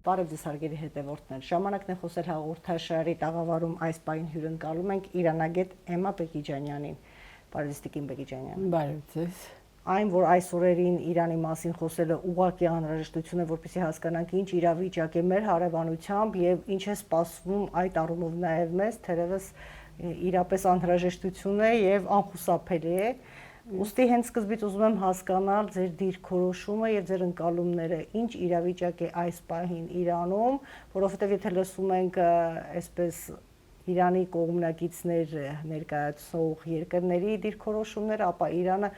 Բարև ձեզ հարգելի հետևորդներ, ժամանակն է խոսել հաղորդաշարի տաղավարում այս պահին հյուրընկալում ենք իրանագետ Էմմա Բեկիջանյանին։ Բարև ձեզ Տիկին Բեկիջանյան։ Բարև ձեզ։ Այն, որ այս օրերին Իրանի մասին խոսելը ուղղակի անհրաժեշտություն է, որպեսզի հասկանանք ինչ իրավիճակ է մեր հարևանությամբ եւ ինչ է սպասվում այդ առումով նաեւ մեզ, թերևս իրապես անհրաժեշտություն է եւ անխուսափելի է։ Ուստի հենց սկզբից ուզում եմ հասկանալ ձեր դիրքորոշումը եւ ձեր ընկալումները, ինչ իրավիճակ է այս պահին Իրանում, որովհետեւ եթե լսում ենք այսպես Իրանի կողմնակիցներ ներկայացնող երկրների դիրքորոշումները, ապա Իրանը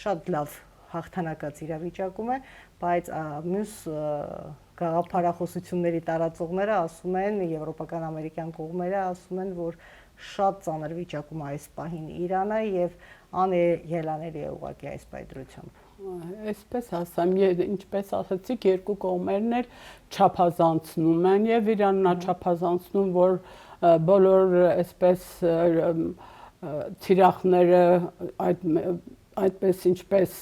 շատ լավ հաղթանակած իրավիճակում է, բայց մյուս գաղափարախոսությունների տարածողները ասում են, եվրոպական ամերիկյան կողմերը ասում են, որ շատ ծանր վիճակում է այս պահին Իրանը եւ անելանելի է ուղղակի այս պայծրությամբ։ Այսպես ասեմ, ինչպես ասացիք, երկու կողմերն էլ չափազանցնում են եւ Իրանն է չափազանցնում, որ բոլոր այսպես թիրախները այդպես ինչպես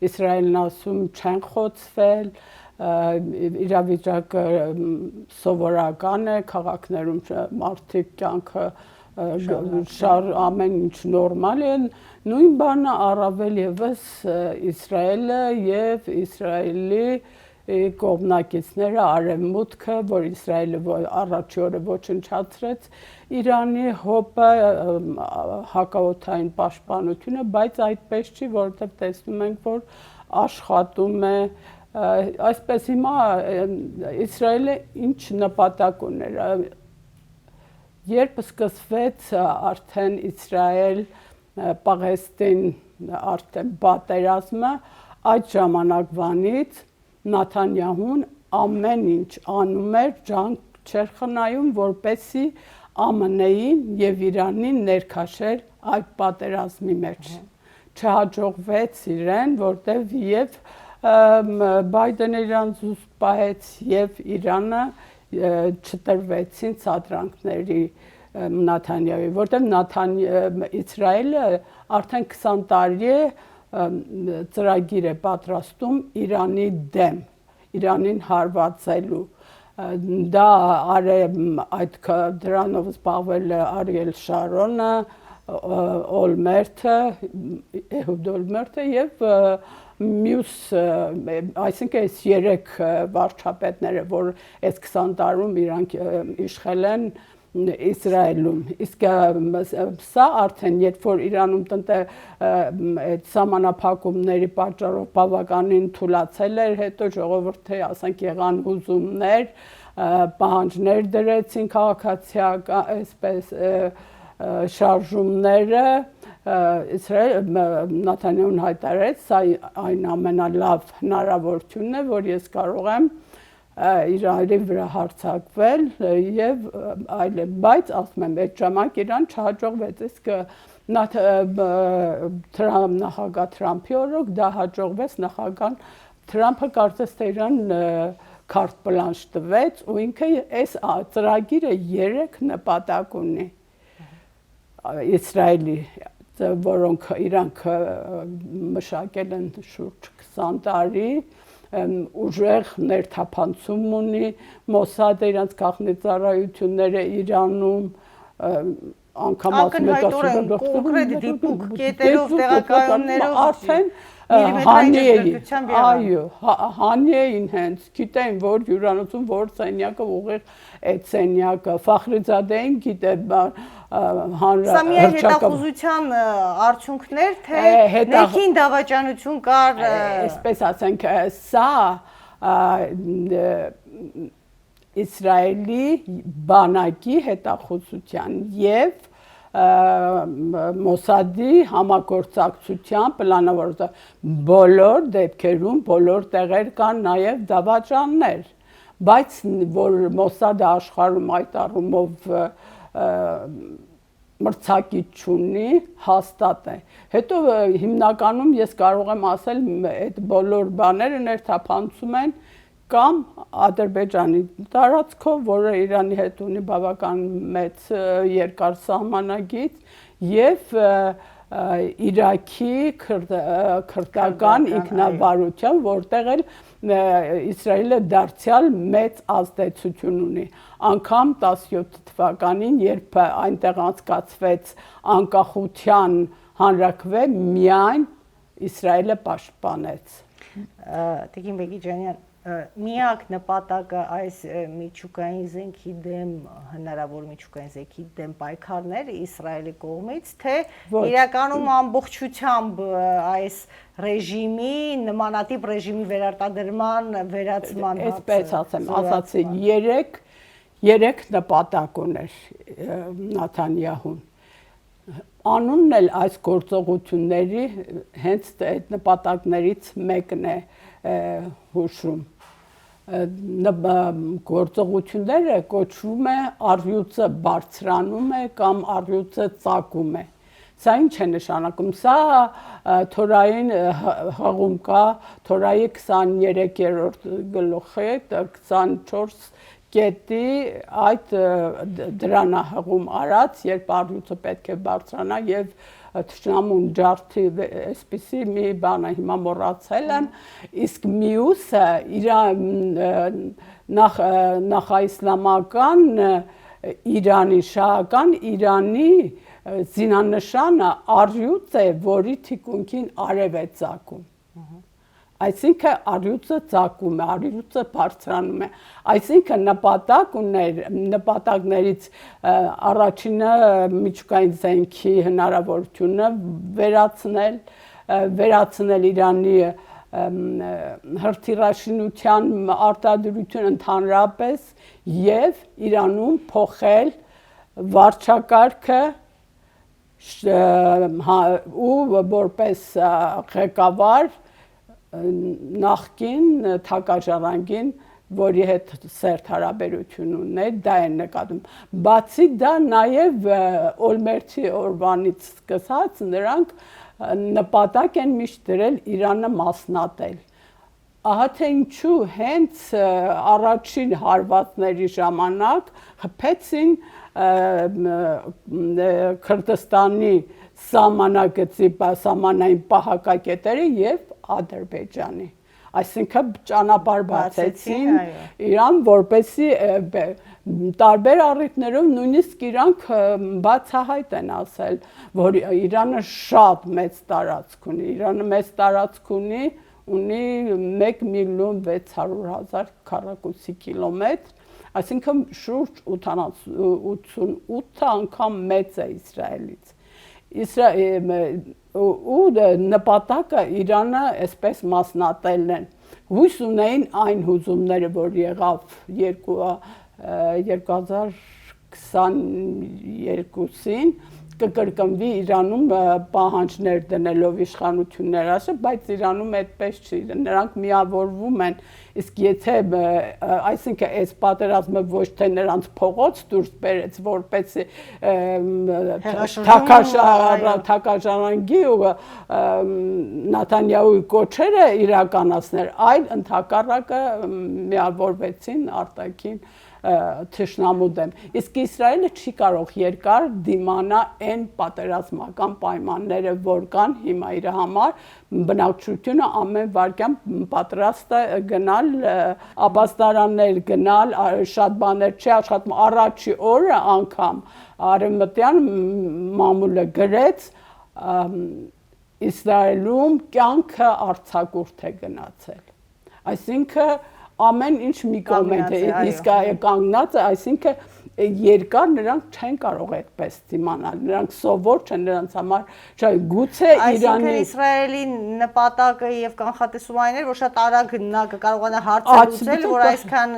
Իսրայելն ասում չեն խոցվել, իրավիճակը սովորական է, քաղաքներում մարդիկ կյանքը ամեն ինչ նորմալ է, նույն բանը առավել եւս Իսրայելը եւ Իսրայելի կողմնակիցները արևմուտքը, որ Իսրայելը առաջի օրը ոչնչացրեց Իրանի հոպը հակաօդային պաշտպանությունը, բայց այդպես չի, որովհետեւ տեսնում ենք, որ աշխատում է այսպես հիմա Իսրայելը ինչ նպատակ ուներ Երբ սկսվեց արդեն Իսրայել-Պաղեստին արդեն պատերազմը, այդ ժամանակվանից Նաթանյահուն ամեն ինչ անում էր, ջանք չէր խնայում, որպեսզի ԱՄՆ-ին եւ Իրանին ներքաշեր այդ պատերազմի մեջ։ Չհաջողվեց իրեն, որտեվ եւ Բայդենը իրան զուսպ պահեց եւ Իրանը չտրվեցին սադրանքների Նաթանյահուի, որտեղ Իսրայելը արդեն 20 տարի է ծրագիր է պատրաստում Իրանի դեմ, Իրանին հարվածելու։ Դա դրանով զբաղվել է Արիել Շարոնը, Օլմերթը, Էհուդ Օլմերթը եւ մյուս, այսինքն այս 3 վարչապետները, որ այս 20 տարում իրանք իշխել են Իսրայելում, իսկ սա արդեն երբ որ Իրանում այդ սահմանափակումների պատճառով բավականին թուլացել էր, հետո ժողովրդի, ասենք, եղան հուզումներ, պահանջներ դրեցին քաղաքացիական, այսպես շարժումները, Նաթանյահուն հայտարարեց, սա այն ամենալավ հնարավորությունն է, որ ես կարող եմ Իրանի վրա հարձակվել եւ այլն, բայց ասում եմ, այդ ժամանակ Իրան չհաջողվեց, իսկ նախագահ Թրամփի օրոք դա հաջողվեց, նախագահ Թրամփը կարծես թե իրան քարտ բլանշ տվեց ու ինքը այս ծրագիրը 3 նպատակ ունի Իսրայելի, որոնք իրանք մշակել են շուրջ 20 տարի, ուժեղ ներթափանցում ունի, Մոսադը իրանք գաղտնի ծառայությունները Իրանում, անգամ ասում եք կոնկրետ դիպուկ կետերով տեղակայումներով արդեն Հանիեին հենց գիտեն, որ հյուրանոցում որ սենյակը ուղիղ այդ սենյակը Ֆախրիզադեին գիտե Սա միայն հետախուզության արդյունքներ, թե ներքին դավաճանություն կար, այսպես ասենք, սա Իսրայելի բանակի հետախուզության եւ Մոսադի համագործակցության պլանավորված բոլոր դեպքերում բոլոր տեղեր կան նաև դավաճաններ, բայց որ Մոսադը աշխարհում այդ առումով մրցակից չունի, հաստատ է։ Հետո հիմնականում ես կարող եմ ասել, այդ բոլոր բաները ներթափանցում են կամ Ադրբեջանի տարածքով, որը Իրանի հետ ունի բավական մեծ երկար սահմանագիծ, եւ Իրաքի քրդական ինքնավարության, որտեղ էլ Իսրայելը դարձյալ մեծ ազդեցություն ունի։ Անկամ 17 թվականին, երբ այնտեղ անցկացվեց անկախության հանրաքվե, միայն Իսրայելը պաշտպանեց։ Տիկին Բեգիջանյան, միակ նպատակը այս միջուկային զենքի դեմ, հնարավոր միջուկային զենքի դեմ պայքարներ Իսրայելի կողմից, թե իրականում ամբողջությամբ այս ռեժիմի, նմանատիպ ռեժիմի վերարտադրման, վերացման Այսպես ասեմ, ասացի, երեք նպատակ ուներ Նաթանյահուն։ Անունն էլ այս գործողությունների հենց այդ նպատակներից մեկն է հուշում։ Գործողությունները կոչվում է առյուծը բարձրանում է կամ առյուծը ծակում է։ Սա ինչ է նշանակում։ Սա Թորային հղում կա, Թորայի 23-րդ գլուխի 24 կետի այդ դրան է հղում արած, երբ առյուծը պետք է բարձրանա եւ թշնամուն ջարդի այսպիսի մի բան է հիմա մոռացել եմ, իսկ մյուսը իր նախաիսլամական Իրանի շահական Իրանի զինանշանը առյուծ է, որի թիկունքին արև է ծակում։ Այսինքն առյուծը ծակում է, առյուծը բարձրանում է։ Այսինքն նպատակներից առաջինը միջուկային զենքի հնարավորությունը վերացնել Իրանի հրթիռաշինության արտադրություն ընդհանրապես եւ Իրանում փոխել վարչակարգը ու որպես ղեկավար նախկին թագաժառանգին, որի հետ սերտ հարաբերություն ուներ, դա են նկատում։ Բացի դա նաև Օլմերթի օրվանից սկսած նրանք նպատակ են միշտ դրել Իրանը մասնատել։ Ահա թե ինչու հենց առաջին հարվածների ժամանակ խփեցին Քրդստանի սահմանագծի սահմանային պահակակետերը եւ Ադրբեջանի։ Այսինքն ճանապարհ բացեցին Իրան, որպեսզի տարբեր առիթներով նույնիսկ իրանք բացահայտ են ասել, որ Իրանը շատ մեծ տարածք ունի։ Իրանը մեծ տարածք ունի 1.600.000 քառակուսի կիլոմետր, այսինքն շուրջ 88 անգամ մեծ է Իսրայելից։ Ու նպատակը Իրանը այսպես մասնատելն են։ Հույս ունեին այն հուզումները, որ եղավ 2022-ին, կկրկնվի Իրանում պահանջներ դնելով իշխանություններ ասել, բայց Իրանում այդպես չի, նրանք միավորվում են, իսկ եթե այսինքն այս պատերազմը ոչ թե նրանց փողոց դուրս բերեց, որպեսզի թագաժառանգի ու Նաթանյահուի կոչերը իրականացներ, այլ ընդհակառակը միավորվեցին արտաքին թշնամու դեմ։ Իսկ Իսրայելը չի կարող երկար դիմանա այն պատերազմական պայմանները, որ կան հիմա իր համար, բնակչությունը ամեն վայրկյան պատրաստ է գնալ ապաստարաններ, գնալ, շատ բաներ չի աշխատում, առաջի օրը անգամ արևմտյան մամուլը գրեց Իսրայելում կյանքը արձակուրդ է գնացել։ Այսինքն ամեն ինչ մի կողմենտ է, իսկ կանգնած է, այսինքն երկար նրանք չեն կարող այդպես դիմանալ, նրանք սովոր չեն, նրանց համար գուցե Իրանի… Այսինքն Իսրայելի նպատակը եւ կանխատեսումը այն էր, որ շատ արագ նա կկարողանա հարցը լուծել, որ այսքան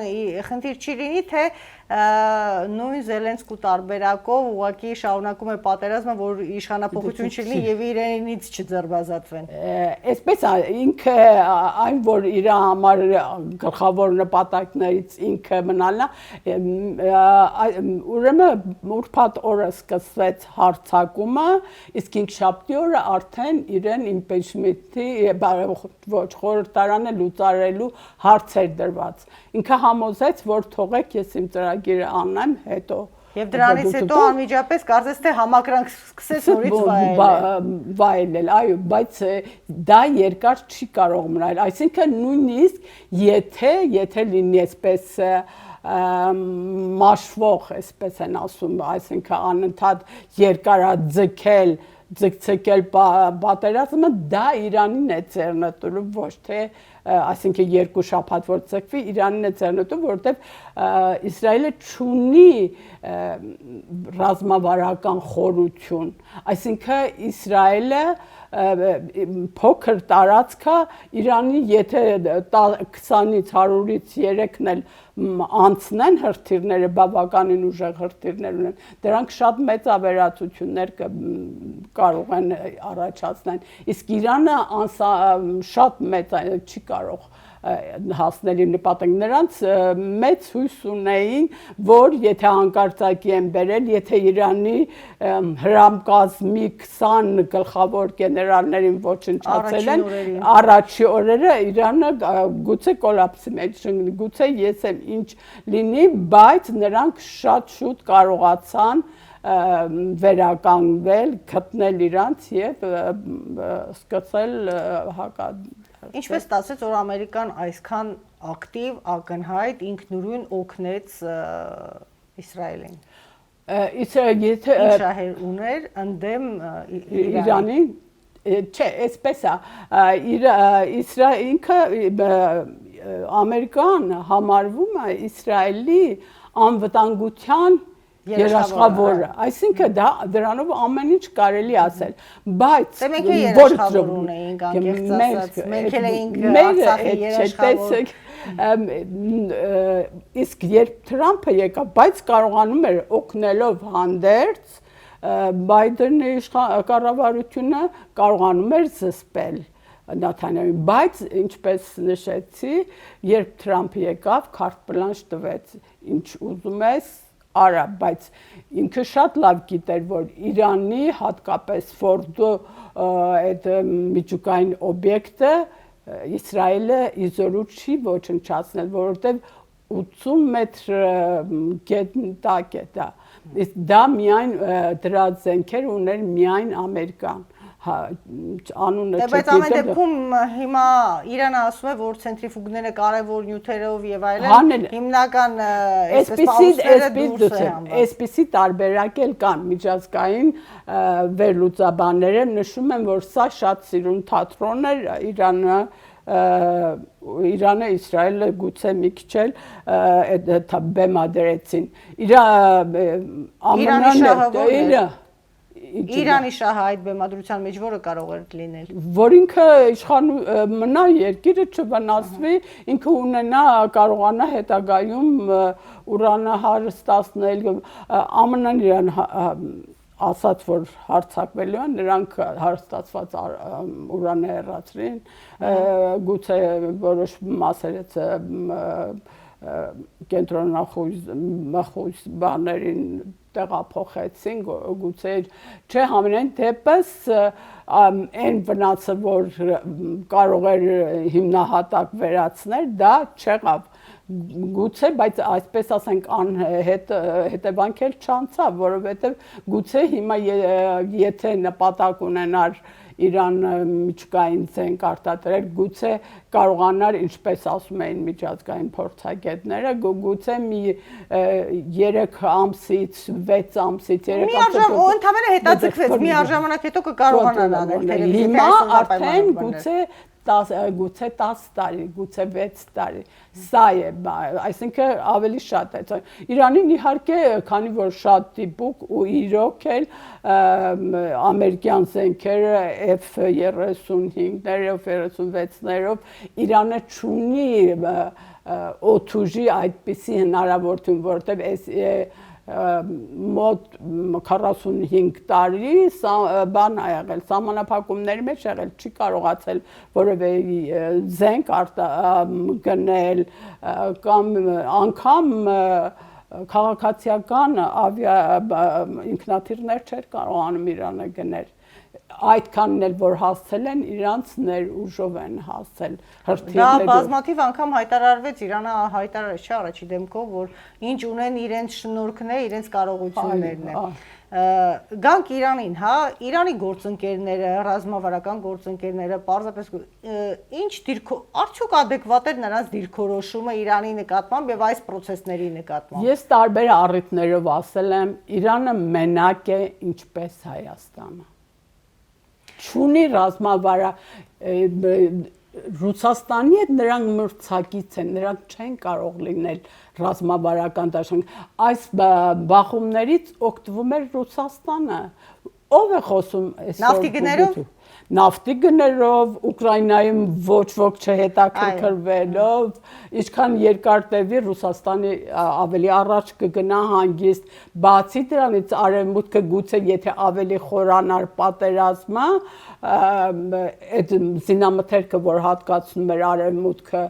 խնդիր չի լինի, թե նույն Զելենսկու տարբերակով ուղղակի շարունակում է պատերազմը, որ իշխանապողություն չլինի եւ իրենից չձերբազատվեն։ Այսպես ինքը այն, որ իր համար գլխավոր նպատակներից ինքը մնալն է, ուրեմն ուրբաթ օրը սկսվեց հարձակումը, իսկ ինքշաբթի օրը արդեն իրեն իմպիչմենտի խորհրդարանը լուծարելու հարց էր դրված։ Ինքը համոզեց, որ թողեք ես իմ ծրագիրը անեմ, հետո Եվ դրանից հետո անմիջապես կարծես թե համակրանք սկսեց նորից վայելել, այո, բայց դա երկար չի կարող մնալ, այսինքն նույնիսկ եթե լինի այսպես մաշվող, այսպես են ասում, այսինքն անընդհատ ձգցկել պատերազմը, դա Իրանին է ձեռնտու, ոչ թե այսինքն 2 շաբաթ որ ձգվի, Իրանին է ձեռնտու, որովհետև Իսրայելը չունի ռազմավարական խորություն, այսինքն Իսրայելը փոքր տարածքա Իրանի եթե 20-ից 100-ից 3-ն էլ անցնեն հրթիռները, բավականին ուժեղ հրթիռներ ունեն, դրանք շատ մեծ ավերածություններ կարող են առաջացնել, իսկ Իրանը շատ մեծ չի կարող հասնել իր նպատակ, նրանց մեծ հույս ունեին, որ եթե հանկարծակի են բերել, եթե Իրանի հրամկազմի 20 գլխավոր գեներալներին ոչնչացել են, առաջի օրերը Իրանը գուցե կոլապսի մեջ ընկնի, գուցե ես եմ ինչ լինի, բայց նրանք շատ շուտ կարողացան վերականգնել, գտնել իրանց եւ սկսել Ինչպես ստացվեց, որ Ամերիկան այսքան ակտիվ, ակնհայտ, ինքնուրույն օգնեց Իսրայելին։ Ինչ շահեր ուներ ընդդեմ Իրանի, չէ, այսպես է, ինքը Ամերիկան համարվում է Իսրայելի անվտանգության երաշխավորը, այսինքն դրանով ամեն ինչ կարելի ասել, բայց մենք երաշխավոր ունեինք, անկեղծ ասած, մենք էլ էինք Արցախի երաշխավոր, իսկ երբ Թրամփը եկավ, բայց կարողանում էր օգնելով հանդերձ, Բայդենի կառավարությունը կարողանում էր զսպել Նաթանյահին, բայց ինչպես նշեցի, երբ Թրամփը եկավ, քարտ բլանշ տվեց, ինչ ուզում ես արա, բայց ինքը շատ լավ գիտեր, որ Իրանի հատկապես Ֆորդո այդ միջուկային օբյեկտը Իսրայելը իզորու չի ոչնչացնել, որովհետև 80 մետր գետակ է դա, իսկ դա միայն դրա զենքեր ուներ միայն Ամերիկան, անունը չգիտեմ։ Բայց ամեն դեպքում հիմա Իրանը ասում է, որ ցենտրիֆուգները կարևոր նյութերով եւ այլն հիմնական այսպիսի տարբերակ էլ կան միջազգային վերլուծաբանները նշում են, որ սա շատ սիրուն թատրոն էր Իրանը Իսրայելը գուցե մի քիչ էլ բեմադրեցին։ Իրանի շահը այդ բեմադրության մեջ որը կարող էր լինել։ Որ ինքը մնա երկիրը չվնասվի, ինքը ունենա կարողանա հետագայում ուրանը հարստացնել, ԱՄՆ-ն իրան ասաց, որ հարձակվելու են, նրանք հարստացված ուրանը հեռացրին, գուցե որոշ մասերից կենտրոնախույս բաներին տեղափոխեցին, գուցե չէ համենայն դեպս այն վնասը, որ կարող էր հիմնահատակ վերացնել, դա չեղավ, գուցե, բայց այսպես ասենք հետևանք էլ չանցավ, որովհետև գուցե հիմա եթե նպատակ ունենար Իրանը միջուկային զենք արտադրել, գուցե կարողանար, ինչպես ասում էին միջազգային փորձագետները, գուցե մի 3 ամսից, 6 ամսից, 3 ամսից ընդհանրապես հետաձգվեց, մի առժամանակ հետո կկարողանան անել, հիմա արդեն գուցե 10 տարի, գուցե 6 տարի, սա է, այսինքն ավելի շատ է, Իրանին իհարկե, քանի որ շատ դիպուկ ու իրոք էլ ամերիկյան զենքերը F-35-ներով, F-36-ներով Իրանը չունի օդուժի այդպիսի հնարավորություն, որովհետև մոտ 45 տարի բան ա եղել, սահմանափակումների մեջ եղել, չի կարողացել որևէ զենք գնել կամ անգամ քաղաքացիական ինքնաթիռներ չէր կարողանում Իրանը գնել, այդքանն էլ որ հասցել են իրանց ներուժով են հասել Դա հրթիռներով բազմաթիվ անգամ հայտարարվեց, Իրանը հայտարարեց չէ առաջի դեմքով, որ ինչ ունեն իրենց շնորհքն է, իրենց կարողություններն է։ Գանք Իրանին, հա, Իրանի գործընկերները, ռազմավարական գործընկերները, պարզապես ինչ արդյոք ադեկվատ էր նրանց դիրքորոշումը Իրանի նկատմամբ եւ այս process-ների նկատմամբ։ Ես տարբեր առիթներով ասել եմ, Իրանը մենակ է ինչպես Հայաստանը։ Չունի ռազմավարա Ռուսաստանի հետ նրանք մրցակից են, նրանք չեն կարող լինել ռազմավարական դաշինք։ Այս բախումներից օգտվում էր Ռուսաստանը։ Ով է խոսում այսօր։ Նավթի գներով։ Նավթի գներով, Ուկրաինայում ոչ ոք չհետաքրքրվելով, ինչքան երկար տևի Ռուսաստանի ավելի առաջ կգնա հանգիստ, բացի դրանից արևմուտքը գուցե եթե ավելի խորանար պատերազմը, այդ զինամթերքը, որ հատկացնում էր արևմուտքը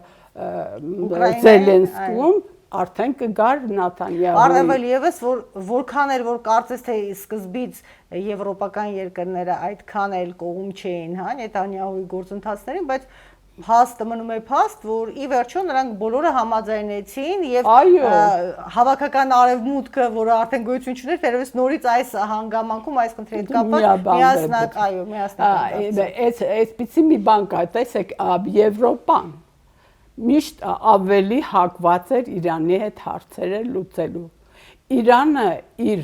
Զելենսկուն, արդեն կգար Նաթանյահուի։ Առավել եւս որքան էր որ կարծես թե սկզբից եվրոպական երկրները այդքան էլ կողմ չէին, հա, Նեթանյահուի գործընթացներին, բայց փաստը մնում է փաստ, որ ի վերջո նրանք բոլորը համաձայնեցին եւ հավաքական արևմուտքը, որը արդեն գոյություն չուներ, թերևս նորից այս հանգամանքում այս խնդրի հետ կապված միասնակ, միասնակ։ Այսպիսի մի բան կա, տեսեք, Եվրոպան միշտ ավելի հակված էր Իրանի հետ հարցերը լուծելու։ Իրանը իր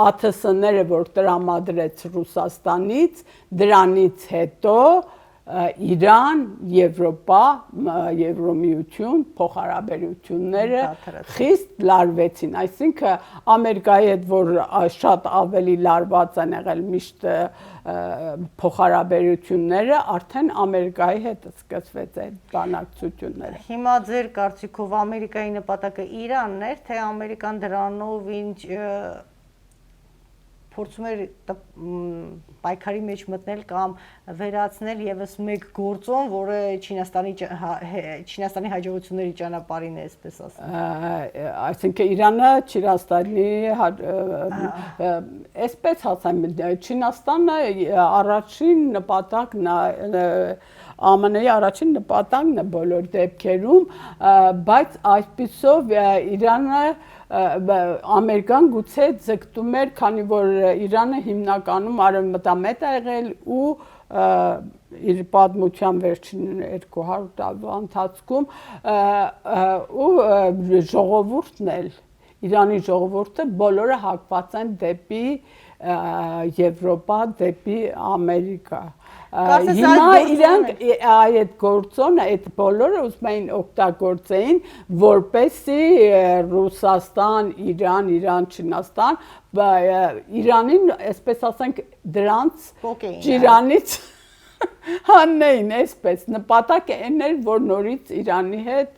ԱԹՍ-ները, որ տրամադրեց Ռուսաստանից, դրանից հետո Իրան, Եվրոպա, Եվրոմիություն, փոխհարաբերությունները խիստ լարվեցին, այսինքն Ամերիկայի հետ, որ շատ ավելի լարված են եղել միշտ փոխհարաբերությունները, արդեն Ամերիկայի հետ սկսվեց այդ բանակցությունները։ Հիմա ձեր կարծիքով Ամերիկայի նպատակը Իրանն էր, թե Ամերիկան դրանով ինչ փորձում էր պայքարի մեջ մտնել կամ վերացնել եւս մեկ գործոն, որը Չինաստանի հաջողությունների ճանապարհին է, այսպես ասեմ։ Այսինքն Իրանը Չինաստանի այսպես ասեմ, Չինաստանը առաջին նպատակն ԱՄՆ-ի առաջին նպատակն է բոլոր դեպքերում, բայց այսպիսով Իրանը Ամերիկան գուցե ձգտում էր, քանի որ Իրանը հիմնականում արևմտամետ է եղել ու իր պատմության վերջին 200 տարվա ընթացքում ու ժողովուրդն էլ Իրանի ժողովուրդը բոլորը հակված են դեպի Եվրոպա, դեպի Ամերիկա։ Հիմա իրանք այդ գործոնը, այդ բոլորը ուզում էին օգտագործեին, որպեսզի Ռուսաստան, Իրան, Չինաստան, Իրանին, այսպես ասենք, դրանց ճիրանից հաննեին, այսպես, նպատակը այն էր, որ նորից Իրանի հետ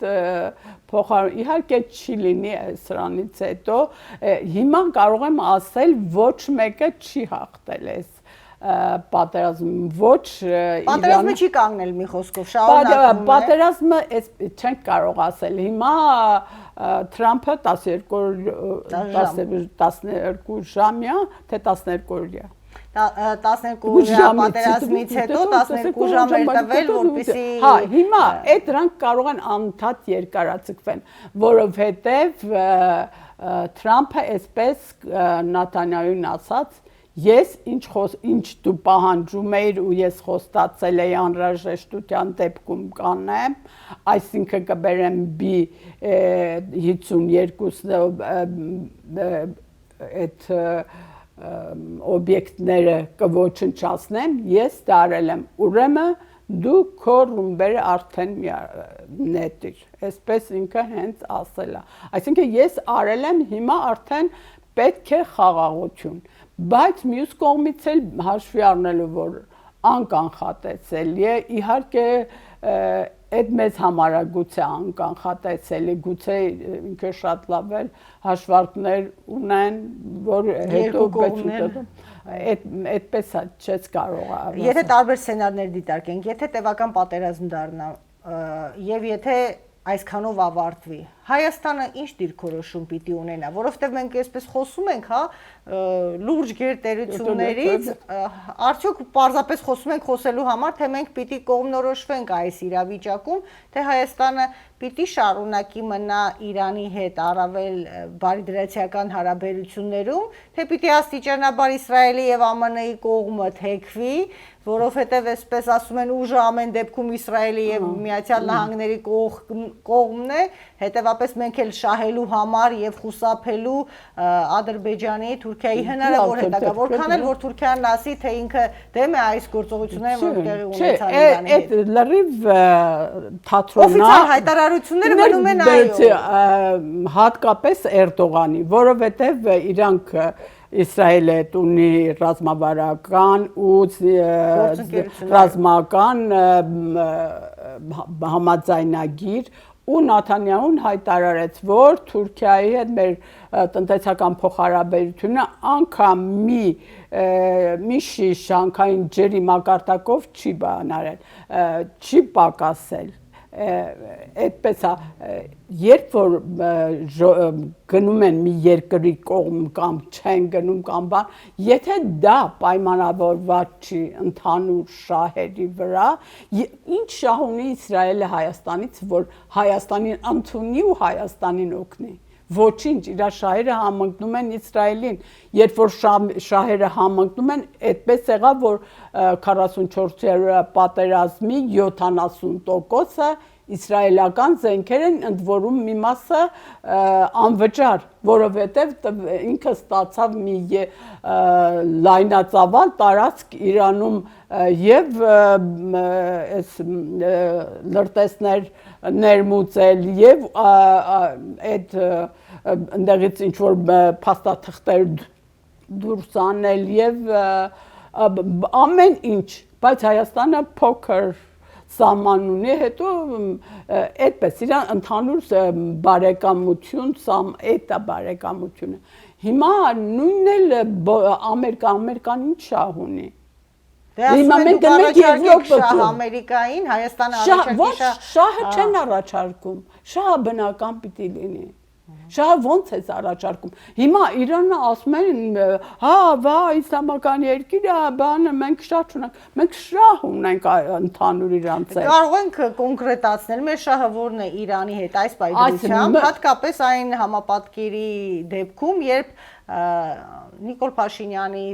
իհարկե չի լինի սրանից հետո, հիմա կարող եմ ասել, ոչ մեկը չի հաղթել այս պատերազմ, ոչ պատերազմը չի կանգնել մի խոսքով, շարունակվում է։ Պատերազմը չենք կարող ասել, հիմա Թրամփը 12 ժամյա, թե 12 օրյա։ 12 օրյա պատերազմից հետո 12 ժամ էր տվել, որպեսզի Հա, հիմա այդ դրանք կարող են անընդհատ երկարաձգվեն, որովհետև Թրամփը այսպես Նաթանյահուին ասաց, ես ինչ դու պահանջում էիր ու ես խոստացել էի անհրաժեշտության դեպքում կանեմ, այսինքն կբերեմ B-52 այդ օբյեկտները կոչնչացնեմ, ես դա արել եմ, ուրեմն դու քո ռումբերը արդեն նետիր, այսպես ինքը հենց ասել է, այսինքն ես արել եմ, հիմա արդեն պետք է խաղաղություն, բայց մյուս կողմից էլ հաշվի առնելու, որ անկանխատեսելի է, իհարկե այդ մեզ համար է գուցե անկանխատեսելի, գուցե ինքը շատ լավ էր հաշվարկներ ունեն, որ հետո այդպես չես կարող։ Եթե տարբեր սցենարներ դիտարկենք, եթե տևական պատերազմ դառնա եւ եթե այսքանով ավարտվի, Հայաստանը ինչ դիրքորոշում պիտի ունենա, որովհետև մենք այսպես խոսում ենք, հա, լուրջ գերտերություններից, արդյոք պարզապես խոսում ենք խոսելու համար, թե մենք պիտի կողմնորոշվենք այս իրավիճակում, թե Հայաստանը պիտի շարունակի մնա Իրանի հետ առավել բարիդրացիական հարաբերություններում, թե պիտի աստիճանաբար Իսրայելի եւ ԱՄՆ-ի կողմը թեքվի, որովհետև այսպես ասում են ուժը ամեն դեպքում Իսրայելի եւ Միացյալ Նահանգների կողմն է, հետեւապես մենք էլ շահելու համար եւ խուսափելու Ադրբեջանի, Թուրքիայի հնարավոր հետագա, որքան էլ որ Թուրքիան ասի, թե ինքը դեմ է այս գործողություններին, որ տեղի ունեցան Իրանի հետ։ Այդ լրիվ թատրոնա օֆիցիալ հայտարարությունները մնում են այո։ Հատկապես Էրդողանի, որովհետև իրանք Իսրայելը ունի ռազմավարական ու ռազմական համաձայնագիր ու Նաթանյահուն հայտարարեց, որ Թուրքիայի հետ մեր տնտեսական փոխհարաբերությունը անգամ մի շիշ անկային ջրի մակարդակով չի բանարել, չի պակասել։ Այդպես է, երբ որ գնում են մի երկրի կողմ կամ չեն գնում կամ բան, եթե դա պայմանավորված չի ընդհանուր շահերի վրա, ինչ շահ ունի Իսրայելը Հայաստանից, որ Հայաստանին ընդունի ու Հայաստանին օգնի։ Ոչինչ, իր շահերը համընկնում են Իսրայելին, երբ որ շահերը համընկնում են, այդպես եղավ, որ 44-րդ պատերազմի 70%-ը իսրայելական զենքեր են, ընդ որում մի մասը անվճար, որովհետև ինքը ստացավ մի լայնածավալ տարածք Իրանում եւ այս լրտեսներ ներմուծել եւ այդ ընդեղից ինչ որ փաստաթղթեր դուրս անել եւ ամեն ինչ, բայց Հայաստանը փոքր սահման ունի, հետո այդպես իրան ընդհանուր բարեկամություն, այդ է բարեկամությունը։ Հիմա նույնն էլ Ամերիկան ինչ շահ ունի։ Դե ասում են դուք առաջարկեք շահ Ամերիկային, Հայաստանը առաջարկի շահ։ Շահը չեն առաջարկում, շահը բնական պիտի լինի։ Շահը ոնց է առաջարկում։ Հիմա Իրանը ասում են, հա, վա, իսլամական երկիր է, բանը մենք շահ չունենք։ Մենք շահ ունենք ընդհանուր իրանց հետ։ Կարող ենք կոնկրետացնել, մեր շահը որն է Իրանի հետ այս պայմանությամբ, հատկապես այն համապատկերի դեպքում, երբ Նիկոլ Փաշինյանի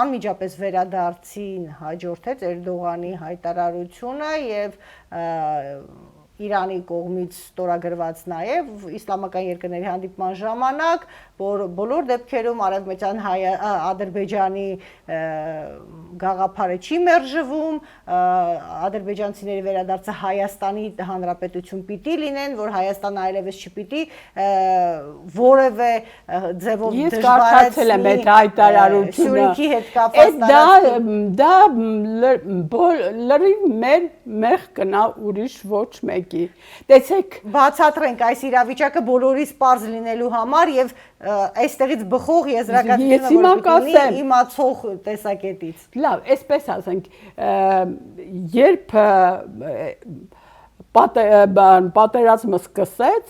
անմիջապես վերադարձին հաջորդեց Էրդողանի հայտարարությունը եւ Իրանի կողմից ստորագրված նաև իսլամական երկրների հանդիպման ժամանակ, որ բոլոր դեպքերում արևմտյան Ադրբեջանի գաղափարը չի մերժվում, ադրբեջանցիների վերադարձը Հայաստանի Հանրապետություն պիտի լինեն, որ Հայաստանը այլևս չպիտի որևէ ձևով դժվարացնի Սյունիքի հետ կապված դա լրիվ մեր կնա ուրիշ ոչ մեկի։ Տեսեք, բացատրենք այս իրավիճակը բոլորիս պարզ լինելու համար եւ այստեղից բխող եզրակացությունը որ լինի իմացող տեսակետից։ Լավ, այսպես ասենք, երբ պատերազմը սկսեց,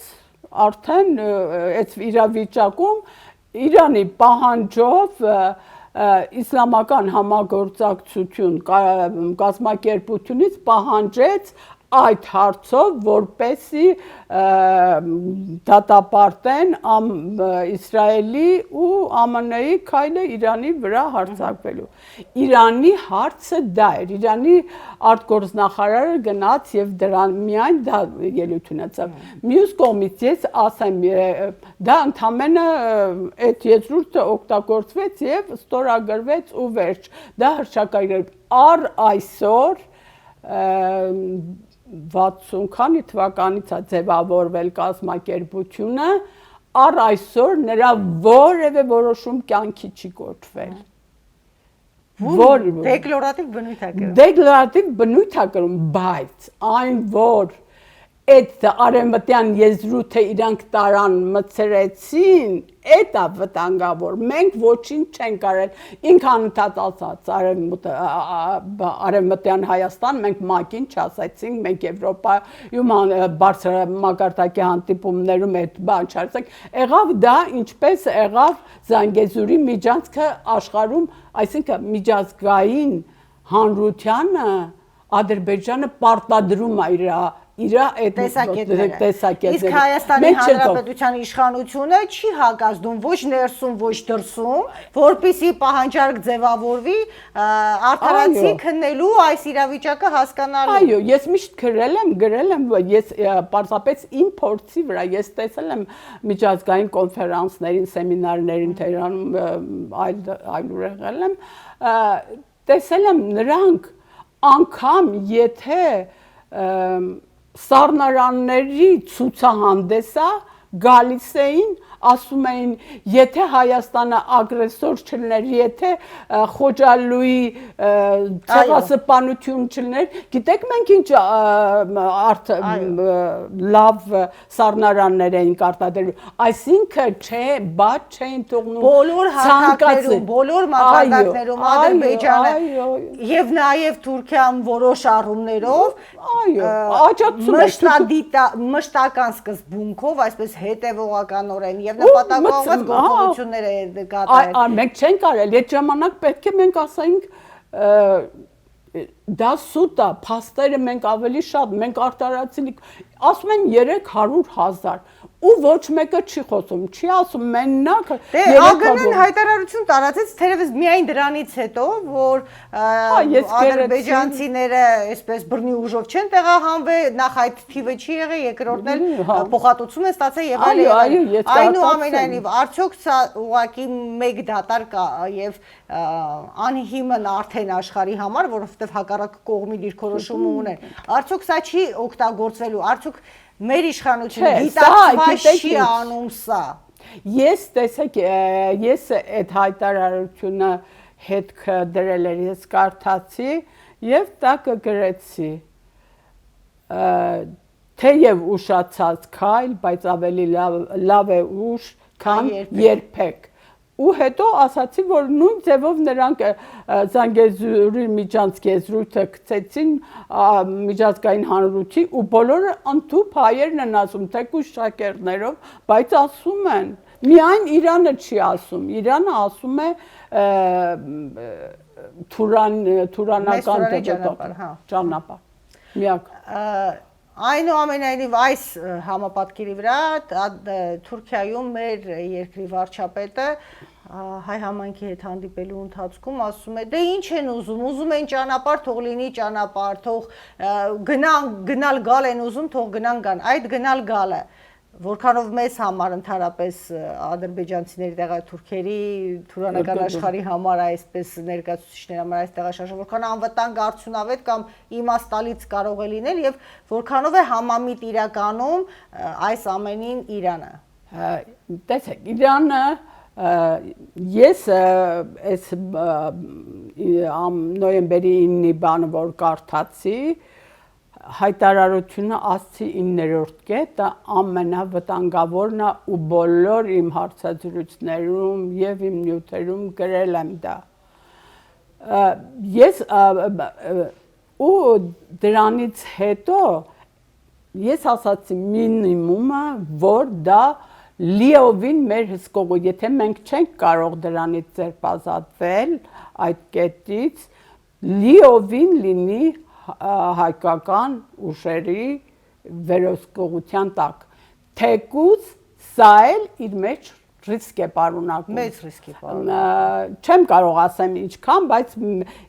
արդեն այս իրավիճակում Իրանի պահանջով իսլամական համագործակցություն կազմակերպությունից պահանջեց այդ հարցով, որպեսզի դատապարտեն Իսրայելի ու ԱՄՆ-ի քայլը Իրանի վրա հարձակվելու։ Իրանի հարցը դա էր, Իրանի արտգործնախարարը գնաց եւ դրան միայն դա ելույթ ունեցավ։ Մյուս կողմից ես ասեմ, դա ընդամենը այդ եզրույթը օգտագործվեց եւ ստորագրվեց ու վերջ։ Դա հրճակագրել առ այսօր 60 քանի թվականից է ձևավորվել կազմակերպությունը, առ այսօր նրա որևէ որոշում կյանքի չի կոչվել։ Դեկլարատիվ բնույթ է կրում։ Դեկլարատիվ բնույթ է կրում, բայց այն որ այդ արևմտյան եզրույթը իրանք տարան մցրեցին, այդ է վտանգավոր։ Մենք ոչինչ չենք արել, ինքանընդհատ ասած արևմտյան Հայաստան, մենք ՄԱԿ-ին չասեցինք, մենք Եվրոպայում բարձր մակարդակի հանդիպումներում այդ բան չարեցինք, եղավ դա ինչպես եղավ Զանգեզուրի միջանցքը աշխարհում, այսինքն միջազգային հանրությանը Ադրբեջանը պարտադրում է իր այդ տեսակետները։ Իսկ Հայաստանի Հանրապետության իշխանությունը չի հակազդում ոչ ներսում, ոչ դրսում, որպեսզի պահանջարկ ձևավորվի արդարացի քննելու այս իրավիճակը հասկանալու։ Այո, ես միշտ գրել եմ, ես պարզապես իմ փորձի վրա ես տեսել եմ միջազգային կոնֆերանսներին, սեմինարներին Թեհրանում այլուր եղել եմ, տեսել եմ նրանք անգամ եթե սառնարանների ցուցահանդեսա գալիս էին, ասում էին, եթե Հայաստանը ագրեսոր չլներ, եթե Խոջալույի ցեղասպանություն չլներ, գիտեք մենք ինչ լավ սառնարաններ էինք արտադրել, այսինքն բաց չէին թողնում բոլոր հարթակներում, բոլոր մակարդակներում Ադրբեջանը եւ նաեւ Թուրքիան որոշ առումներով մշտական սկզբունքով, այսպես հետևողականորեն եւ նպատակաուղղված գործողություններ է կատարել։ Մենք չենք արել, այդ ժամանակ պետք է մենք ասենք դա սուտ է, փաստերը մենք ավելի շատ, մենք արտարացինք, ասում են 300,000 ու ոչ մեկը չի խոսում, չի ասում մենակ ԱԳՆ-ն հայտարարություն տարածեց թերևս միայն դրանից հետո, որ ադրբեջանցիները այսպես բռնի ուժով չեն տեղահանվել, նախ այդ թիվը չի եղել, երկրորդն էլ փոխհատուցում են ստացել եւ այնուամենայնիվ արդյոք սա ուղղակի մեկ դատարկ է եւ անհիմն արդեն աշխարհի համար, որովհետեւ հակառակ կողմի դիրքորոշումը ունեն, արդյոք սա չի օգտագործվելու, արդյոք մեր իշխանությունը գիտակցված չի անում սա։ Ես տեսեք, ես այդ հայտարարությունը հետ դրել էր, ես կարդացի եւ տակը գրեցի։ Թեև ուշացած քայլ, բայց ավելի լավ է ուշ, քան երբեք։ Ու հետո ասացի, որ նույն ձևով նրանք Զանգեզուրի միջանցք եզրույթը գցեցին միջազգային հանրույթի ու բոլորը ընդհուպ հայերն են ասում, թեկուզ շակերտներով, բայց ասում են, միայն Իրանը չի ասում, Իրանը ասում է թուրանական ճանապարհ, միակ։ Այնուամենայնիվ այս համապատկերի վրա Թուրքիայում մեր երկրի վարչապետը հայ համայնքի հետ հանդիպելու ընթացքում ասում է դե ինչ են ուզում են ճանապարհ, թող լինի ճանապարհ, թող գնալ գալ են ուզում, թող գնան գան, այդ գնալ գալը որքանով մեզ համար ընդհանրապես ադրբեջանցիների թուրքերի թուրանական աշխարհի համար այսպես ներկայացուցիչների համար այս տեղաշարժը որքան անվտանգ արդյունավետ կամ իմաստալից կարող է լինել եւ որքանով է համամիտ իրականում այս ամենին Իրանը։ Տեսեք, Իրանը ես այս նոյեմբերի 9-ի բանը որ կարդացի հայտարարությունը ասցի 9-րդ կետը ամենավտանգավորն է ու բոլոր իմ հարցազրույցներում եւ իմ նյութերում գրել եմ դա։ Ես ու դրանից հետո ես ասացի մինիմումը, որ դա լիովին մեր հսկողը, եթե մենք չենք կարող դրանից ձերբազատվել այդ կետից, լիովին լինի հայկական ուժերի վերահսկողության տակ։ Թեկուզ սա էլ իր մեջ ռիսկ է պարունակում։ Մեծ ռիսկ է պարունակում։ Չեմ կարող ասեմ ինչքան, բայց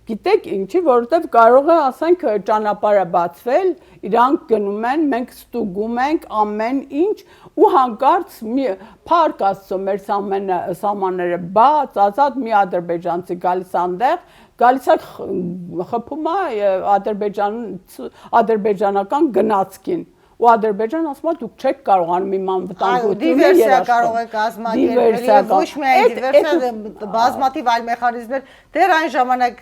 գիտեք ինչի, որովհետև կարող է ասենք ճանապարհը բացվել, իրանք գնում են, մենք ստուգում ենք ամեն ինչ ու հանկարծ փառք Աստծո մեր սահմանները բաց, ազատ մի ադրբեջանցի գալիս այնտեղ, գալիս է խփում է ադրբեջանական գնացքին ու Ադրբեջանը ասում է դուք չեք կարողանում իմ անվտանգությունը դիվերսիա կարող է կազմակերպել եւ ոչ միայն դիվերսիա, բազմաթիվ այլ մեխանիզմներ դեռ այն ժամանակ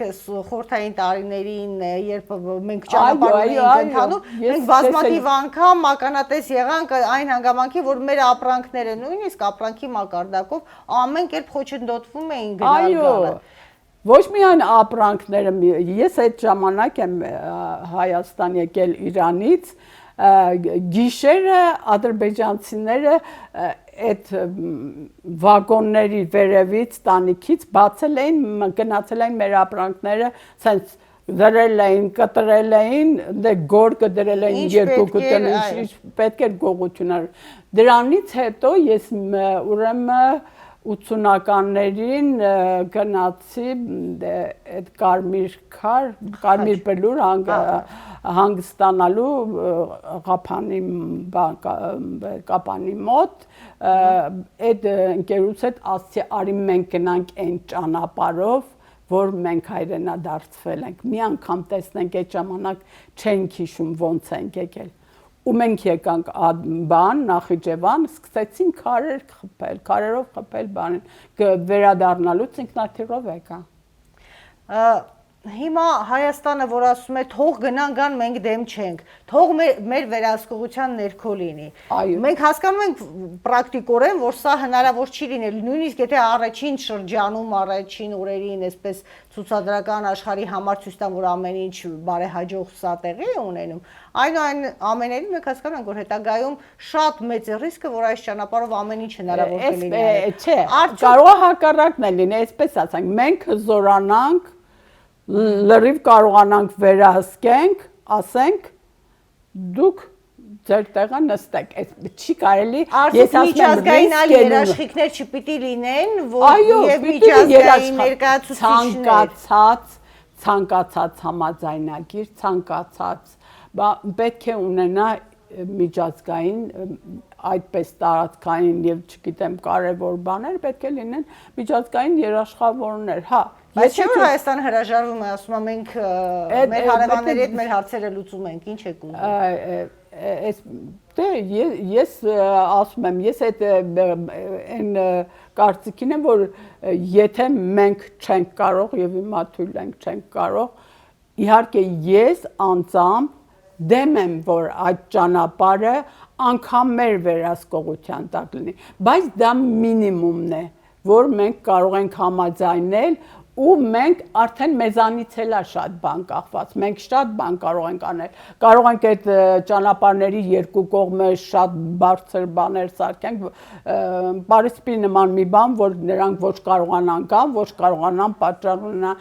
խորհրդային տարիներին, երբ մենք ճանապարհում էինք ընթանում, մենք բազմաթիվ անգամ ականատես եղանք այն հանգամանքի, որ մեր ապրանքները նույնիսկ ապրանքի մակարդակով ամեն կերպ խոչընդոտվում էին գնալ։ Ոչ միայն ապրանքները, ես այդ ժամանակ եմ Հայաստան եկել Իրանից, գիշերը ադրբեջանցիները այդ վագոնների վերևից տանիքից բացել էին, գնացել էին մեր ապրանքները, սենց դրել էին, կտրել էին, դե գորգը դրել էին երկու կտն, ինչ պետք էր գողություն արել։ Դրանից հետո ես ուրեմն 80-ականներին գնացի այդ կարմիր բլուր հանգստանալու կապանի մոտ, այդ ընկերուց հետ ասացի, արի մենք գնանք այն ճանապարհով, որ մենք հայրենադարձվել ենք, մի անգամ տեսնենք այդ ժամանակ չենք հիշում ոնց ենք եկել։ Ու մենք եկանք Նախիջևան, սկսեցին քարերով խփել բանին, վերադառնալուց ինքնաթիռով եկա։ Հիմա Հայաստանը, որ ասում է թող գնան գան, մենք դեմ չենք, թող մեր վերահսկողության ներքո լինի։ Մենք հասկանում ենք պրակտիկորեն, որ սա հնարավոր չի լինել, նույնիսկ եթե առաջին շրջանում, առաջին օրերին այսպես ցուցադրական աշխարհի համար ցույց տան, որ ամեն ինչ բարեհաջող սա տեղի է ունենում, ամենայն մենք հասկանում ենք, որ հետագայում շատ մեծ է ռիսկը, որ այս ճանապարհով ամեն ինչ հնարավոր կլինի։ Չէ, կարող է հակառակն էլ լինի, այսպես ասենք, մենք հզորանանք, լրիվ կարողանանք վերահսկենք, ասենք, դուք ձեր տեղը նստեք, չի կարելի, ես ասում եմ միջազգային երաշխիքներ չպիտի լինեն, եւ միջազգային ներկայացուցիչներ, ցանկացած համաձայնագիր, ցանկացած, պետք է ունենա միջազգային այդպես տարածքային եւ չգիտեմ կարեւոր բաներ պետք է լինեն միջազգային երաշխավորներ, հա։ Բայց չէ՞ որ Հայաստանը հրաժարվում է, ասում է մենք մեր հարևանների հետ մեր հարցերը լուծում ենք, ինչ եք ուզում։ Դե ես ասում եմ, ես այդ այն կարծիքին եմ, որ եթե մենք չենք կարող եւ հիմա թույլ ենք չենք կարող, իհարկե ես անձամբ դեմ եմ, որ այդ ճանապարհը անգամ մեր վերահսկողության տակ լինի, բայց դա մինիմումն է, որ մենք կարող ենք համաձայնել ու մենք արդեն մեզանից էլ է շատ բան կախված, մենք շատ բան կարող ենք անել, կարող ենք այդ ճանապարհների երկու կողմը շատ բարձր բաներ սարքենք, Պարիսպի նման մի բան, որ նրանք ոչ կարողանան գան, ոչ կարողանան պատճառ ունենան,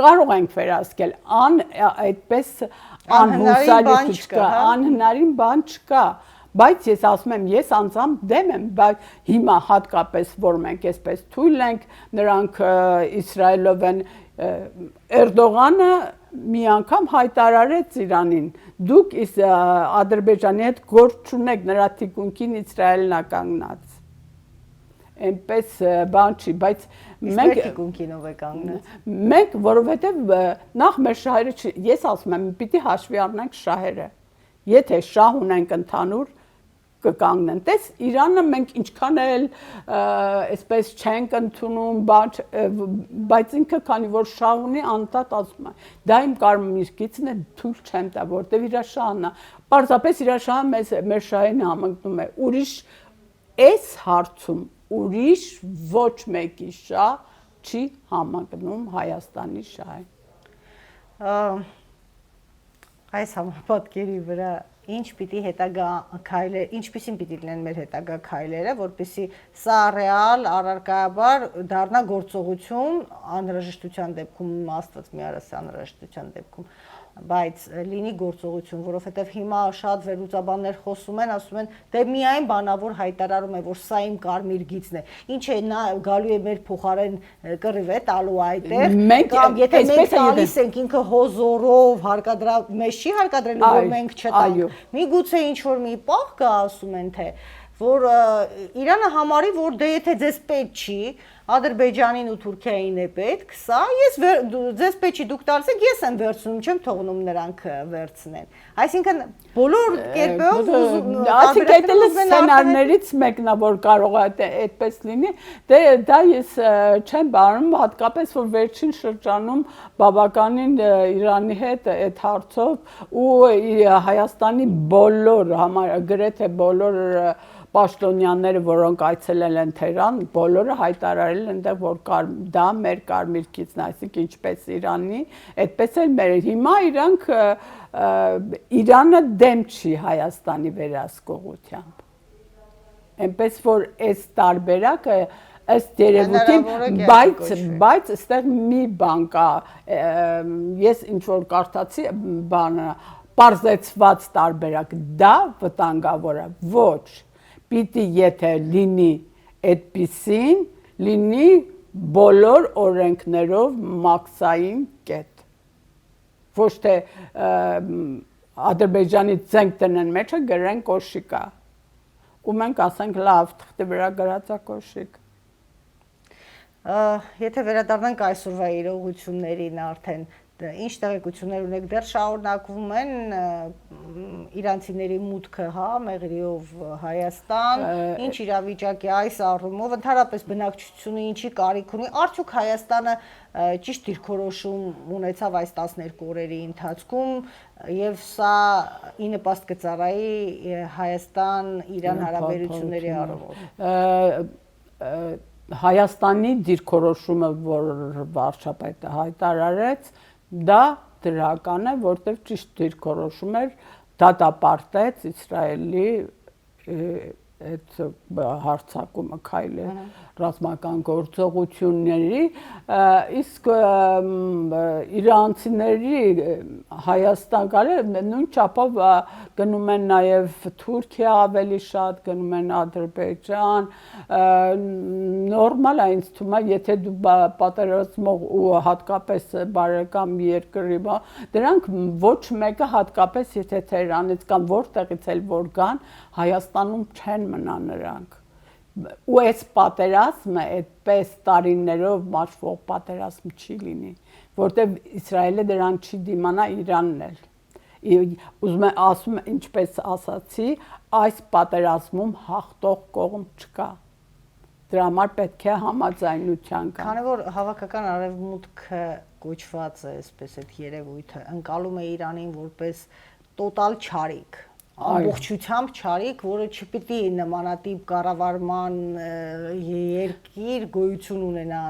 կարող ենք վերահսկել, այդպես անհուսալի չկա, անհնարին բան չկա, բայց ես ասում եմ, ես անձամբ դեմ եմ, բայց հիմա հատկապես, որ մենք այսպես թույլ ենք, նրանք Իսրայելով են, Էրդողանը մի անգամ հայտարարեց Իրանին, դուք Ադրբեջանի հետ գործ չունեք, նրա թիկունքին Իսրայելն է կանգնած, այնպես բան չի, բայց մենք թիկունքինով է կանգնած, մենք, որովհետև նախ մեր շահերը, ես ասում եմ, պիտի հաշվի առնենք շահերը, եթե շահ ունենք ընդհանուր, կկանգնեն, տես Իրանը մենք ինչքան էլ այսպես չենք ընդունում, բայց ինքը քանի որ շահ ունի անդադ ասում է, դա իմ կարմիր գիծն է, թույլ չեմ տա, որտեվ իր շահն է, պարզապես իր շահը մեր շահին համընկնում է, ուրիշ այս հարցում ուրիշ ոչ մեկի շահ չի համընկնում Հայաստանի շահին։ Այս համապատկերի վրա ինչ պիտի հետագա քայլեր, ինչպիսին պիտի լինեն մեր հետագա քայլերը, որպեսզի սա ռեալ առարկայաբար դառնա գործողություն անհրաժեշտության դեպքում, Աստված մի արա սա անհրաժեշտության դեպքում, բայց լինի գործողություն, որովհետև հիմա շատ վերլուծաբաններ խոսում են, ասում են, դե միայն բանավոր հայտարարում է, որ սա իմ կարմիր գիծն է, ինչ է նա գալու է մեր փոխարեն կռիվ է տալու այդտեղ, կամ եթե մենք տալիս ենք ինքը հոզորով հարկադրավ, մեզ չի հարկադրելու, որ մենք չտանք, միգուցե ինչ-որ մի պահ կա, ասում են թե, որ Իրանը համարի, որ դե եթե ձեզ պետք չի, Ադրբեջանին ու Թուրքիային է պետք, սա ես ձեզ պետք չի դուք տալիս եք, ես եմ վերցնում, չեմ թողնում նրանք վերցնեն։ Այսինքն բոլոր կերպով ասիկ այդել է սցենարներից մեկն է, որ կարող է այդպես լինի, դա ես չեմ բանում, հատկապես որ վերջին շրջանում բավականին Իրանի հետ այդ հարցով ու Հայաստանի բոլոր գրեթե բոլոր պաշտոնյաները, որոնք այցելել են Թեհրան, բոլորը հայտարարել են, որ դա մեր կարմիր քիթն է, այսինքն ինչպես Իրանի, այդպես էլ մեր։ Հիմա իրանք Իրանը դեմ չի Հայաստանի վերահսկողությամբ։ Այնպես որ այս տարբերակը ըստ երևույթին, բայց այստեղ մի բան կա, ես ինչ որ կարդացի բանը, պարզեցված տարբերակ, դա վտանգավոր է, ոչ, պիտի եթե լինի այդպիսին, լինի բոլոր օրենքներով մաքսային կետ, ոչ թե Ադրբեջանից զենք տնեն մեջը գրեն կոշիկա, ու մենք ասենք լավ, թղթի վրա գրած է կոշիկ։ Եթե վերադառնանք այսօրվա իրողություններին արդեն, ինչ տեղեկություններ ունեք, դեռ շարունակվում են իրանցիների մուտքը, Մեղրիով Հայաստան, ինչ իրավիճակ է այս առումով, ընդհանրապես բնակչությունը ինչի կարիք ունի, արդյոք Հայաստանը ճիշտ դիրքորոշում ունեցավ այս 12 օրերի ընթացքում եւ սա ի նպաստ կծառայի Հայաստան-Իրան հարաբերությունների առումով։ Հայաստանի դիրքորոշումը, որ վարչապետը հայտարարեց, դա դրական է, որտեղ ճիշտ դիրքորոշում էր, դատապարտեց Իսրայելի այդ հարձակումը քայլը ռազմական գործողությունների, իսկ իրանցիների Հայաստան գալը նույն չափով գնում են նաև Թուրքիա ավելի շատ, գնում են Ադրբեջան, նորմալ է ինձ թվում է, եթե դու պատերազմող ու հատկապես բարեկամ երկրի, դրանք ոչ մեկը հատկապես եթե Թեհրանից կամ որտեղից էլ որ գան, Հայաստանում չեն մնա նրանք։ Ու այս պատերազմը այդպես տարիներով մաշվող պատերազմ չի լինի, որտեղ Իսրայելը դրան չի դիմանա, Իրանն էլ։ Ուզում եմ ասում, ինչպես ասացի, այս պատերազմում հաղթող կողմ չկա։ Դրա համար պետք է համաձայնության կա։ Քանի որ հավաքական արևմուտքը կոչված է, այսպես այդ երևույթը, ընկալում է Իրանին որպես տոտալ չարիք, ամբողջությամբ չարիք, որը չպիտի նմանատիպ կառավարման երկիր գոյություն ունենա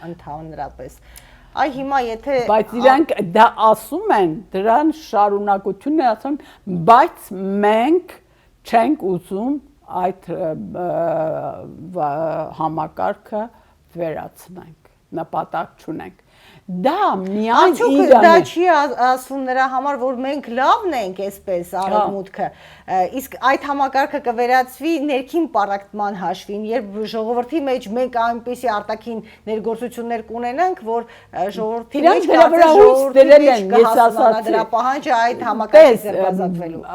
ընդհանրապես։ Այ հիմա եթե բայց իրանք դա ասում են, դրան շարունակությունն է ասում, բայց մենք չենք ուզում այդ համակարգը վերացնենք, նպատակ չունենք։ Դա միայն Իրանի դա չի ասվում նրա համար, որ մենք լավն ենք այսպես արևմուտքը, իսկ այդ համակարգը կվերածվի ներքին պառակտման հաշվին, երբ ժողովրդի մեջ մենք այնպիսի արտաքին ներգործություններ կունենանք, որ ժողովրդի մեջ կհասկանա դրա պահանջը այդ համակարգից ձերբազատվելու։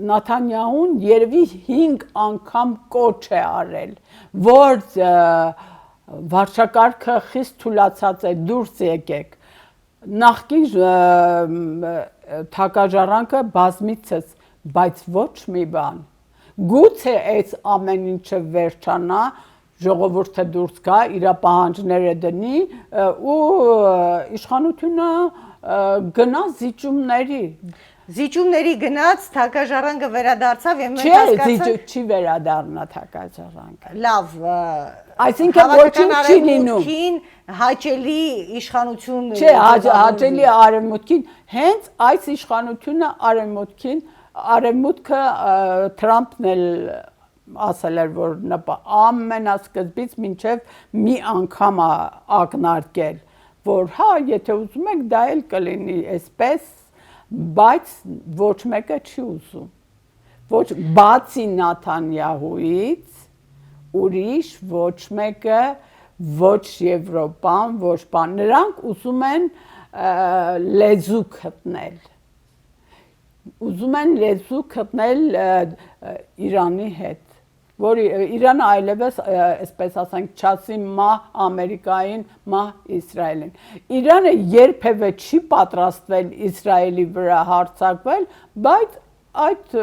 Նաթանյահուն երևի 5 անգամ կոչ է արել, որ վարչակարգը խիստ թուլացած է, դուրս եկեք, նախկին թագաժառանգը բազմիցս, բայց ոչ մի բան, գուցե այս ամեն ինչը վերջանա, ժողովուրդը դուրս գա, իր պահանջները դնի ու իշխանությունը գնա զիջումների։ Զիջումների գնաց, թագաժառանգը վերադարձավ եւ մենք հասկացանք չի վերադառնա թագաժառանգը։ Լավ, այսինքն ոչինչ չի լինում։ Հաճելի իշխանություն չէ, հաճելի արևմուտքին, հենց այս իշխանությունը արևմուտքը Թրամփն էլ ասել էր, որ ամենասկզբից մինչև մի անգամ ակնարկել, որ հա, եթե ուզում եք, դա էլ կլինի այսպես, բայց ոչ մեկը չի ուզում, ոչ բացի Նաթանյահուից, ուրիշ ոչ մեկը, ոչ Եվրոպան, ոչ բան, նրանք ուզում են լեզու գտնել, ուզում են լեզու գտնել Իրանի հետ, որ Իրանը այլևս այսպես ասենք չասի մահ Ամերիկային, մահ Իսրայելին։ Իրանը երբևէ չի պատրաստվել Իսրայելի վրա հարձակվել, բայց այդ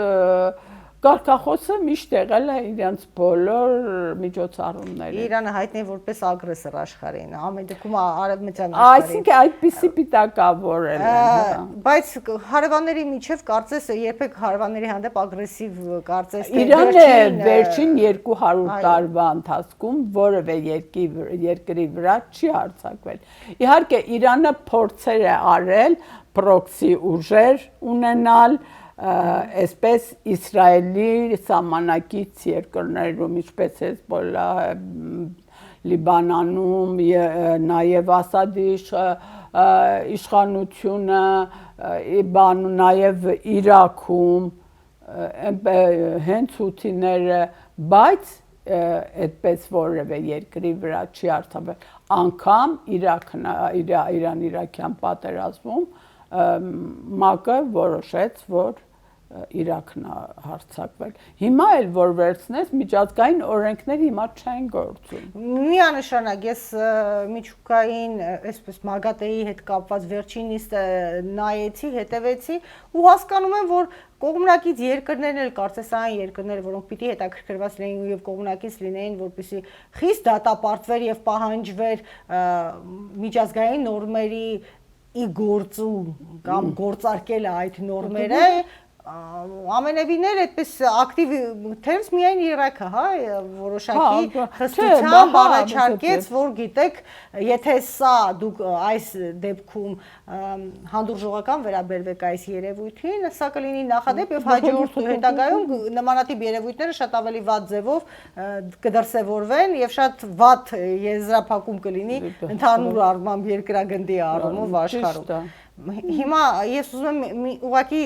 կարգախոսը միշտ եղել է իրենց բոլոր միջոցառումներին։ Իրանը հայտնի է որպես ագրեսոր աշխարհին, ամեն դեպքում արևմտյան աշխարհին։ Այսինքն այդպիսի պիտակավորել են։ Բայց հարևանների միջև կարծես երբեք հարևանների հանդեպ ագրեսիվ կարծես թե Իրանը վերջին 200 տարվա ընթացքում որևէ երկրի վրա չի հարձակվել։ Իհարկե Իրանը փորձեր է արել պրոքսի ուժեր ունենալ այսպես Իսրայելի սահմանակից երկրներում, ինչպես Հեզբոլլա, Լիբանանում, նաև Ասադի իշխանությունը, նաև Իրաքում, հենց հութիները, բայց այդպես որևէ երկրի վրա չի հարձակվել։ Անգամ Իրան-Իրաքյան պատերազմում ՄԱԿ-ը որոշեց, որ Իրաքն է հարձակվել։ Հիմա էլ որ վերցնես միջազգային օրենքներ հիմա չեն գործում։ Միանշանակ ես միջուկային այսպես ՄԱԳԱՏԵ-ի հետ կապված վերջինիս նայեցի, հետևեցի ու հասկանում եմ, որ կողմնակից երկրներն էլ կարծես այն երկրները, որոնք պիտի հետաքրքրված լինեին եւ կողմնակից լինեին, որպեսզի խիստ դատապարտվեր եւ պահանջվեր միջազգային նորմերի ի գործում կամ գործարկելը այդ նորմերը ամենևին էլ այդպես ակտիվ թերևս միայն Իրաքը, հա, որոշակի խստությամբ առաջարկեց, որ գիտեք, եթե սա դուք այս դեպքում հանդուրժողական վերաբերվեք այս երևույթին, սա կլինի նախադեպ եւ հաջորդ հետագայում նմանատիպ երևույթները շատ ավելի վատ ձևով կդրսևորվեն եւ շատ վատ եզրափակում կլինի ընդհանուր առմամբ երկրագնդի առումով աշխարհում։ Հիմա ես ուզում եմ ուղղակի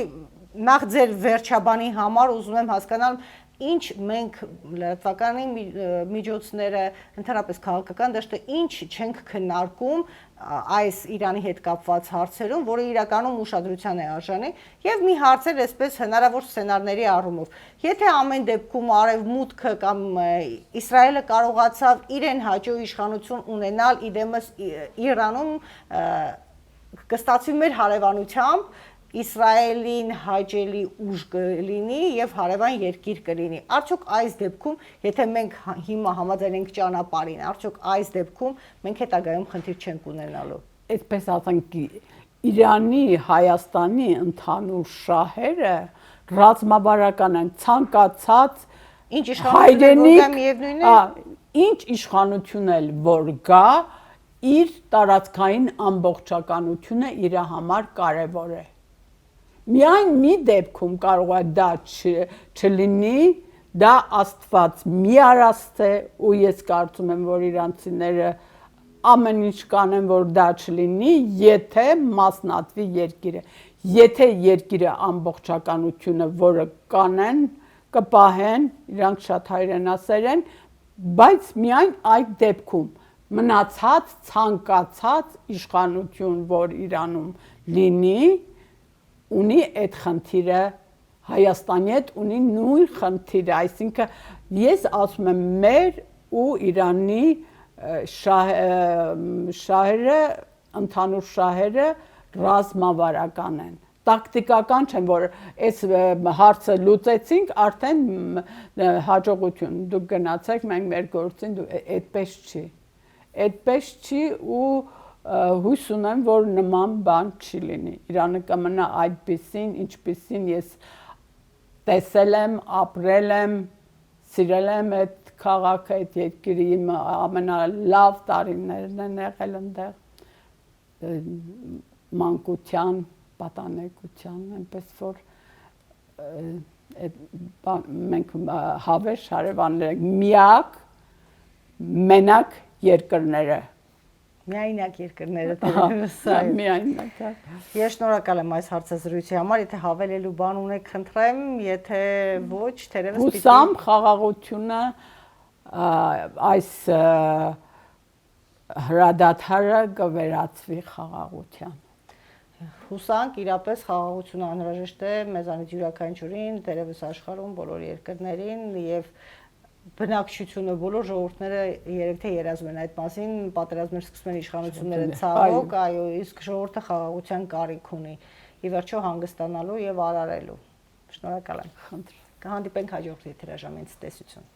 նախ ձեր վերջաբանի համար ուզում եմ հասկանալ ինչ մենք լրատվականի միջոցները ընդհանրապես քաղաքական դաշտը ինչ չենք քննարկում այս Իրանի հետ կապված հարցերում, որը իրականում ուշադրության է արժանի եւ մի հարց էլ այսպես հնարավոր սցենարների առումով։ Եթե ամեն դեպքում Արևմուտքը կամ Իսրայելը կարողացավ իրեն հաջող իշխանություն ունենալ իդեմս Իրանում կստացվի մեր հարևանությամբ Իսրայելին հաճելի ուժ կլինի եւ հարևան երկիր կլինի։ Արդյոք այս դեպքում, եթե մենք հիմա համաձայնենք ճանապարհին, արդյոք այս դեպքում մենք հետագայում խնդիր չենք ունենալու։ Այդպես ասենք Իրանի, Հայաստանի ընդհանուր շահերը ռազմավարական են, ցանկացած ինչ իշխանություն ինչ իշխանություն էլ որ գա, իր տարածքային ամբողջականությունը իր համար կարևոր է։ Միայն մի դեպքում կարող է դա չլինի, դա Աստված մի արաստ է ու ես կարծում եմ, որ իրանցիները ամեն ինչ կանեն, որ դա չլինի, եթե մասնատվի երկիրը։ Եթե երկիրը ամբողջականությունը, որը կանեն, կպահեն, իրանք շատ հայրենասեր են, բայց միայն այդ դեպքում մնացած ցանկացած իշխանություն, որ Իրանում լինի, ունի այդ խնդիրը Հայաստանի հետ ունի նույն խնդիրը, այսինքն ես ասում եմ մեր ու Իրանի շահերը, ընդհանուր շահերը ռազմավարական են, տակտիկական չեն, որ այս հարցը լուծեցինք, արդեն հաջողություն, դուք գնացեք, մենք մեր գործին, այդպես չի, այդպես չի ու հույս ունեմ, որ նման բան չի լինի, Իրանը կմնա այդպիսին, ինչպիսին ես տեսել եմ, ապրել եմ, սիրել եմ այդ քաղաքը, այդ երկրի իմ ամենալավ տարիներն են եղել այնտեղ, մանկության, պատանեկության, այնպես որ մենք հավերժ հարևաններ ենք, միակ, մենակ երկրները Միայնակ երկրները դերևս այո։ Միայնակ։ Ես շնորհակալ եմ այս հարցազրույցի համար, եթե հավելելու բան ունեք, խնդրեմ, եթե ոչ, դերևս պիտի Հուսամ խաղաղությունը այս հրադադարը կվերածվի խաղաղության։ Հուսանք իրապես խաղաղությունը անհրաժեշտ է մեզանից յուրաքանչյուրին, դերևս աշխարհում բոլոր երկրներին եւ բնակչությունը, բոլոր ժողովուրդները երեք թե երազում են այդ մասին, պատերազմներ սկսում են իշխանությունները ցավոք, այո, իսկ ժողովուրդը խաղաղության կարիք ունի, ի վերջո հանգստանալու եւ արարելու։ Շնորհակալ եմ։ Կհանդիպենք հաջորդ եթերաժամից, տեսություն։